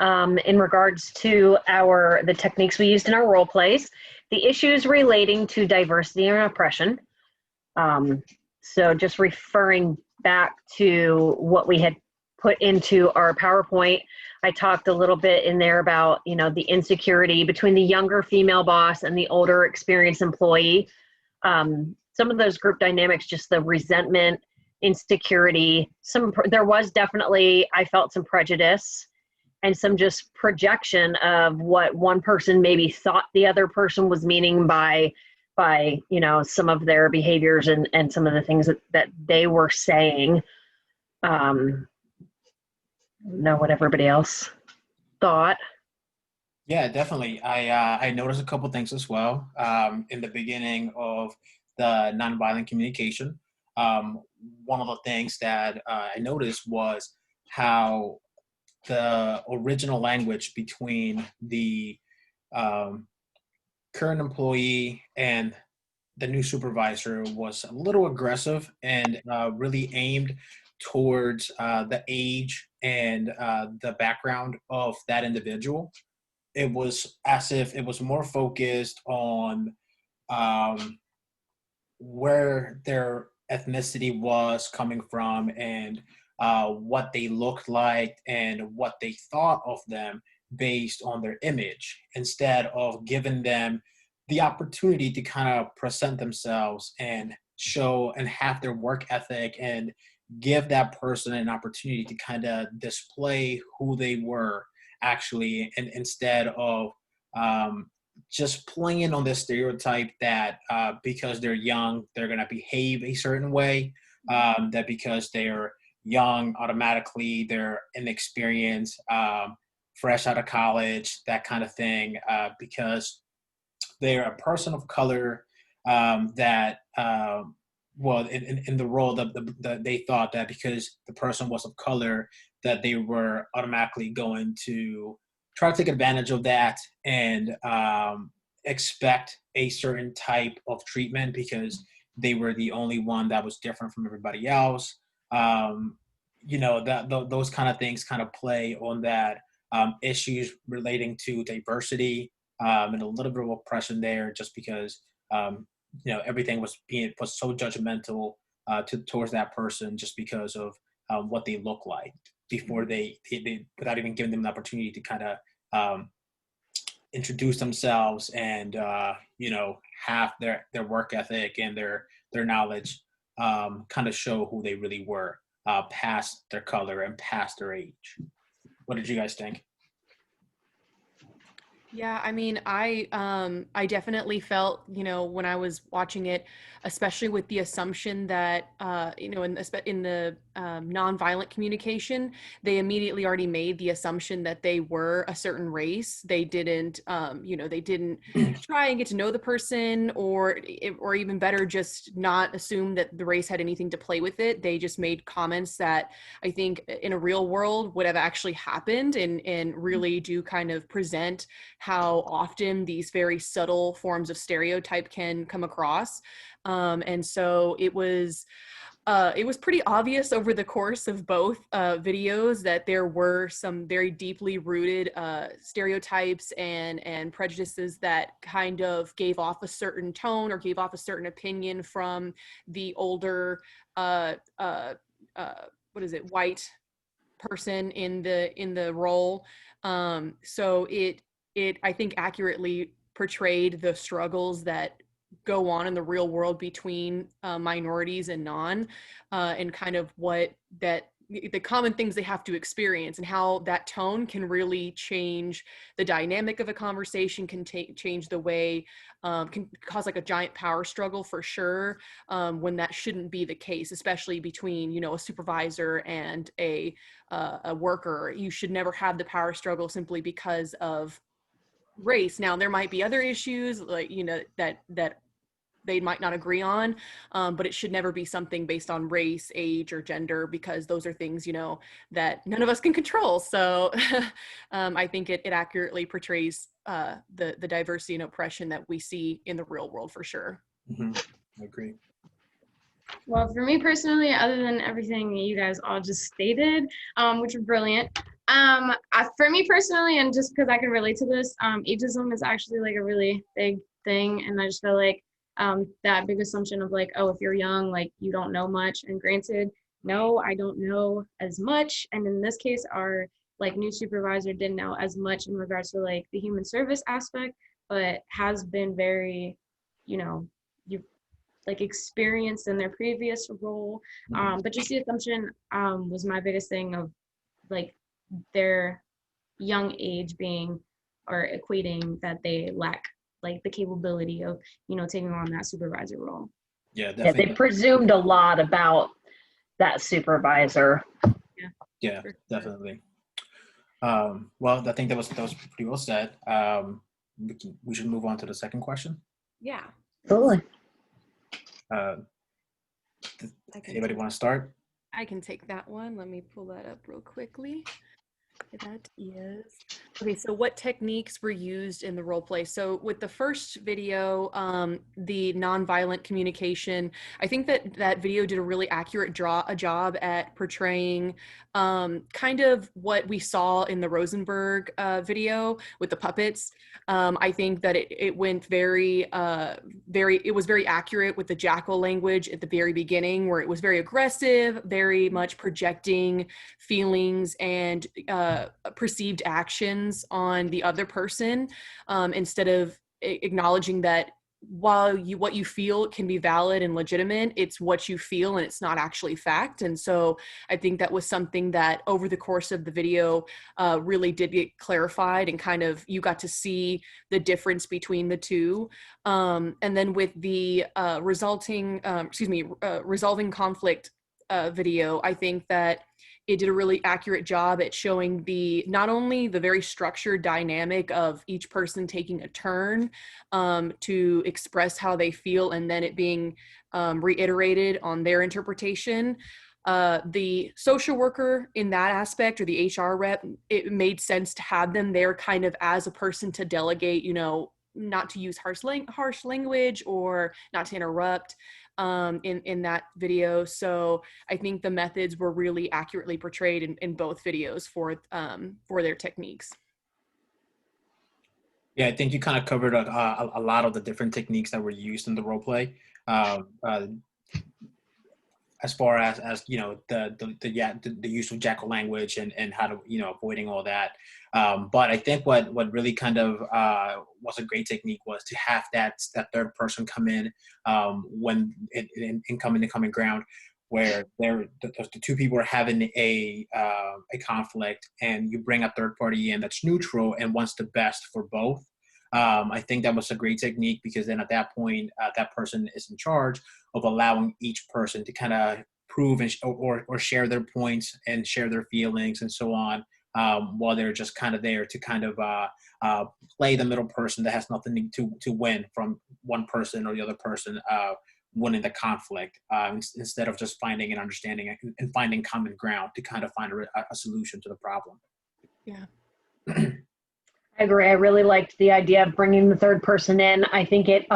in regards to the techniques we used in our role plays, the issues relating to diversity and oppression. So just referring back to what we had put into our PowerPoint, I talked a little bit in there about, the insecurity between the younger female boss and the older experienced employee. Some of those group dynamics, just the resentment, insecurity, there was definitely, I felt some prejudice and some just projection of what one person maybe thought the other person was meaning by some of their behaviors and some of the things that they were saying. Know what everybody else thought. Yeah, definitely. I noticed a couple things as well. In the beginning of the nonviolent communication, one of the things that I noticed was how the original language between the current employee and the new supervisor was a little aggressive and really aimed towards the age and the background of that individual. It was as if it was more focused on where their ethnicity was coming from and what they looked like and what they thought of them based on their image, instead of giving them the opportunity to kind of present themselves and show and have their work ethic and give that person an opportunity to kind of display who they were actually, and instead of just playing on this stereotype that because they're young, they're going to behave a certain way, that because they're young, automatically they're inexperienced, fresh out of college, that kind of thing, because they're a person of color, that, well, in the role that they thought that because the person was of color, that they were automatically going to try to take advantage of that and expect a certain type of treatment because they were the only one that was different from everybody else. Those kind of things kind of play on that, issues relating to diversity, and a little bit of oppression there, just because everything was so judgmental towards that person just because of what they look like before they without even giving them the opportunity to kind of introduce themselves and have their work ethic and their knowledge kind of show who they really were, past their color and past their age. What did you guys think? Yeah, I mean, I definitely felt, when I was watching it, especially with the assumption that, in the nonviolent communication, they immediately already made the assumption that they were a certain race. They didn't, they didn't try and get to know the person, or even better, just not assume that the race had anything to play with it. They just made comments that I think in a real world would have actually happened, and really do kind of present how often these very subtle forms of stereotype can come across. And so it was pretty obvious over the course of both videos that there were some very deeply rooted stereotypes and prejudices that kind of gave off a certain tone or gave off a certain opinion from the older, white person in the role. So it I think accurately portrayed the struggles that go on in the real world between minorities and and kind of the common things they have to experience, and how that tone can really change the dynamic of a conversation, can change the way, can cause like a giant power struggle for sure, when that shouldn't be the case, especially between, a supervisor and a worker. You should never have the power struggle simply because of race. Now, there might be other issues like, that they might not agree on, but it should never be something based on race, age, or gender, because those are things, that none of us can control. So I think it accurately portrays the diversity and oppression that we see in the real world for sure. Mm-hmm. I agree. Well, for me personally, other than everything you guys all just stated, which was brilliant, For me personally, and just because I can relate to this, ageism is actually like a really big thing, and I just feel like that big assumption of like, oh, if you're young, like you don't know much. And granted, no, I don't know as much. And in this case, our like new supervisor didn't know as much in regards to like the human service aspect, but has been very, you know, you like experienced in their previous role. But just the assumption was my biggest thing of like their young age being or equating that they lack like the capability of, you know, taking on that supervisor role. Yeah, Yeah, they definitely. presumed a lot about that supervisor. Yeah, For sure. definitely. Well, I think that was pretty well said. We should move on to the second question. Yeah. Absolutely. Uh, I can Anybody take, want to start? I can take that one. Let me pull that up real quickly. That is okay. So, what techniques were used in the role play? So, with the first video, the nonviolent communication, I think that video did a really accurate job at portraying kind of what we saw in the Rosenberg video with the puppets. I think that it went it was very accurate with the jackal language at the very beginning, where it was very aggressive, very much projecting feelings and perceived actions on the other person, instead of acknowledging that while what you feel can be valid and legitimate, it's what you feel and it's not actually fact. And so I think that was something that over the course of the video really did get clarified, and kind of you got to see the difference between the two. And then with the resolving conflict video, I think that it did a really accurate job at showing not only the very structured dynamic of each person taking a turn to express how they feel, and then it being reiterated on their interpretation. The social worker in that aspect, or the HR rep, it made sense to have them there kind of as a person to delegate, not to use harsh language or not to interrupt in that video. So I think the methods were really accurately portrayed in both videos for their techniques. Yeah, I think you kind of covered a lot of the different techniques that were used in the role play. As far as the use of jackal language and how to avoiding all that, but I think what really kind of was a great technique was to have that third person come in when in common ground, where the two people are having a conflict, and you bring a third party in that's neutral and wants the best for both. I think that was a great technique, because then at that point, that person is in charge of allowing each person to kind of prove or share their points and share their feelings and so on, while they're just kind of there to kind of play the middle person that has nothing to win from one person or the other person winning the conflict, instead of just finding an understanding and finding common ground to kind of find a solution to the problem. Yeah. I agree. I really liked the idea of bringing the third person in. I think it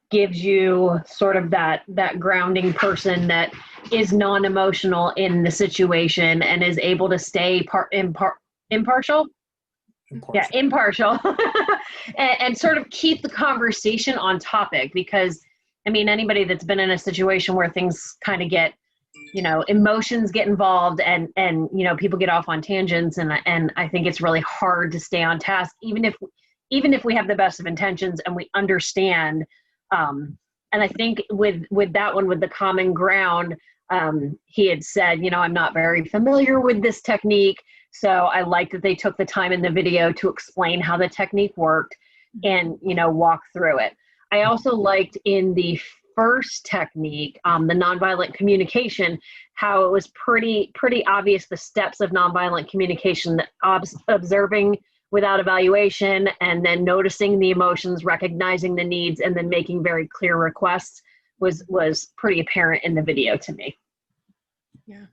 gives you sort of that grounding person that is non-emotional in the situation and is able to stay impartial. Yeah, impartial, and sort of keep the conversation on topic. Because, I mean, anybody that's been in a situation where things kind of get, emotions get involved, and people get off on tangents, and I think it's really hard to stay on task, even if we have the best of intentions and we understand. And I think with that one, with the common ground, he had said, I'm not very familiar with this technique. So I like that they took the time in the video to explain how the technique worked and, walk through it. I also liked in the first technique, the nonviolent communication, how it was pretty obvious the steps of nonviolent communication, that observing without evaluation, and then noticing the emotions, recognizing the needs, and then making very clear requests was pretty apparent in the video to me. Yeah.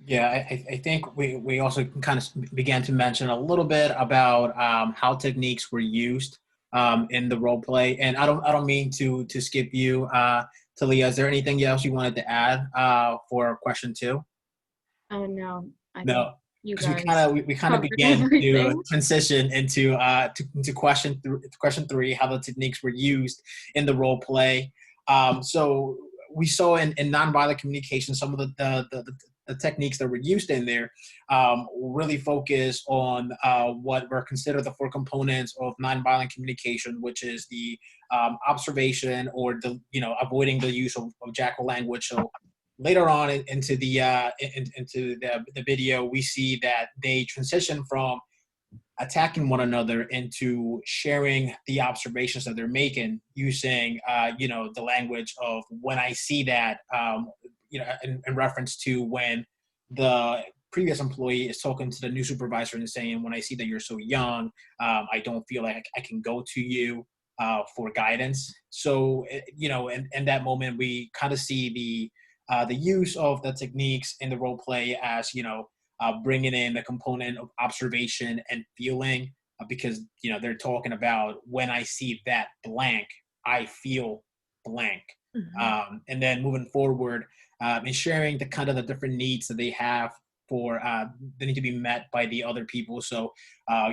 Yeah, I think we also kind of began to mention a little bit about how techniques were used in the role play, and I don't mean to skip you, Talia. Is there anything else you wanted to add for question 2? Oh no, I think No, you because guys we kind of covered began to everything. transition into question three, how the techniques were used in the role play. So we saw in nonviolent communication some of the techniques that were used in there really focus on what were considered the four components of nonviolent communication, which is the observation or the avoiding the use of jackal language. So later on into the video, we see that they transition from attacking one another into sharing the observations that they're making using the language of when I see that in reference to when the previous employee is talking to the new supervisor and saying, when I see that you're so young, I don't feel like I can go to you for guidance. So in that moment we kind of see the use of the techniques in the role play as bringing in the component of observation and feeling, because they're talking about when I see that blank, I feel blank. And then moving forward and sharing the kind of the different needs that they have for they need to be met by the other people. So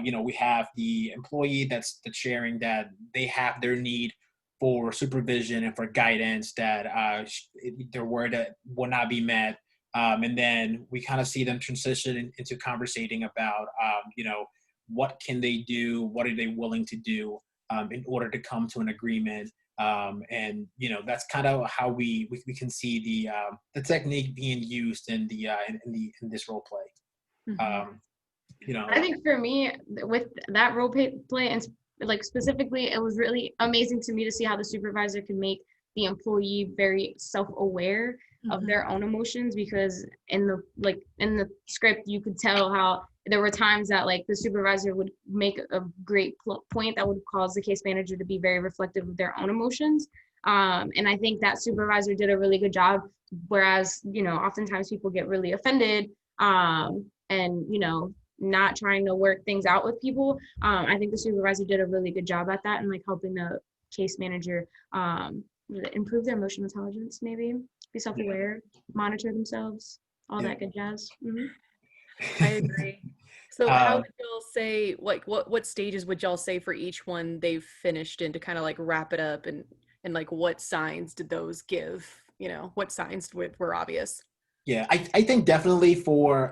we have the employee that's sharing that they have their need for supervision and for guidance that they're worried that will not be met. And then we kind of see them transition into conversating about, what can they do? What are they willing to do in order to come to an agreement? And that's kind of how we can see the technique being used in in this role play. I think for me, with that play and like specifically, it was really amazing to me to see how the supervisor could make the employee very self-aware of their own emotions, because in the script you could tell how there were times that like the supervisor would make a great point that would cause the case manager to be very reflective of their own emotions. And I think that supervisor did a really good job, whereas oftentimes people get really offended and not trying to work things out with people. I think the supervisor did a really good job at that and like helping the case manager improve their emotional intelligence, maybe be self-aware, monitor themselves, all that good jazz. I agree. So how would y'all say, like, what stages would y'all say for each one they've finished in to kind of like wrap it up, and like what signs did those give? What signs were obvious? Yeah, I think definitely for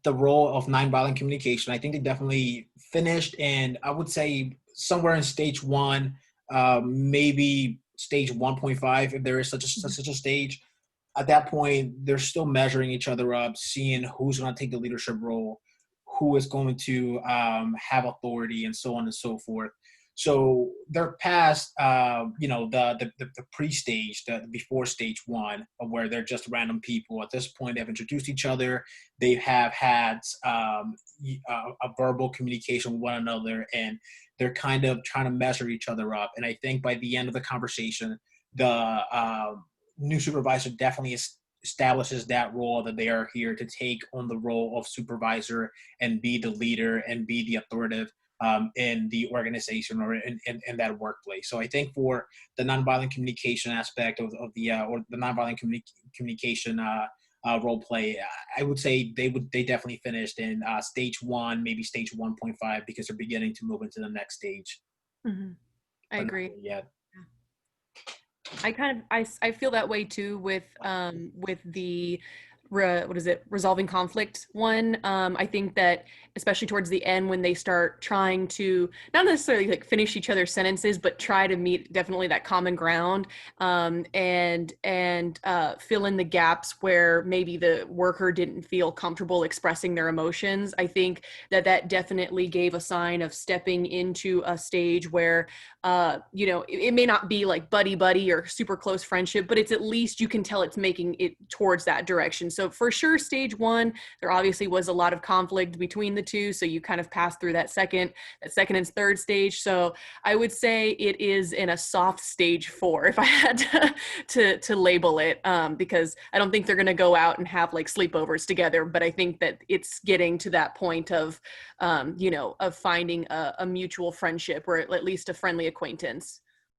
the role of nonviolent communication, I think they definitely finished, and I would say somewhere in stage one, maybe stage 1.5, if there is such a stage. At that point, they're still measuring each other up, seeing who's going to take the leadership role, who is going to have authority, and so on and so forth. So they're past, the pre-stage, the before stage one, of where they're just random people. At this point, they've introduced each other. They have had a verbal communication with one another, and they're kind of trying to measure each other up. And I think by the end of the conversation, the new supervisor definitely establishes that role, that they are here to take on the role of supervisor and be the leader and be the authoritative in the organization or in that workplace. So I think for the nonviolent communication aspect of the or the nonviolent communication role play, I would say they definitely finished in stage one, maybe stage 1.5, because they're beginning to move into the next stage. I agree. Yeah. I feel that way too with the resolving conflict one. I think that especially towards the end, when they start trying to not necessarily like finish each other's sentences, but try to meet definitely that common ground, and fill in the gaps where maybe the worker didn't feel comfortable expressing their emotions. I think that definitely gave a sign of stepping into a stage where it may not be like buddy or super close friendship, but it's at least you can tell it's making it towards that direction. So for sure, stage one, there obviously was a lot of conflict between the two. So you kind of pass through that second and third stage. So I would say it is in a soft stage 4, if I had to label it, because I don't think they're going to go out and have like sleepovers together. But I think that it's getting to that point of finding a mutual friendship, or at least a friendly acquaintance.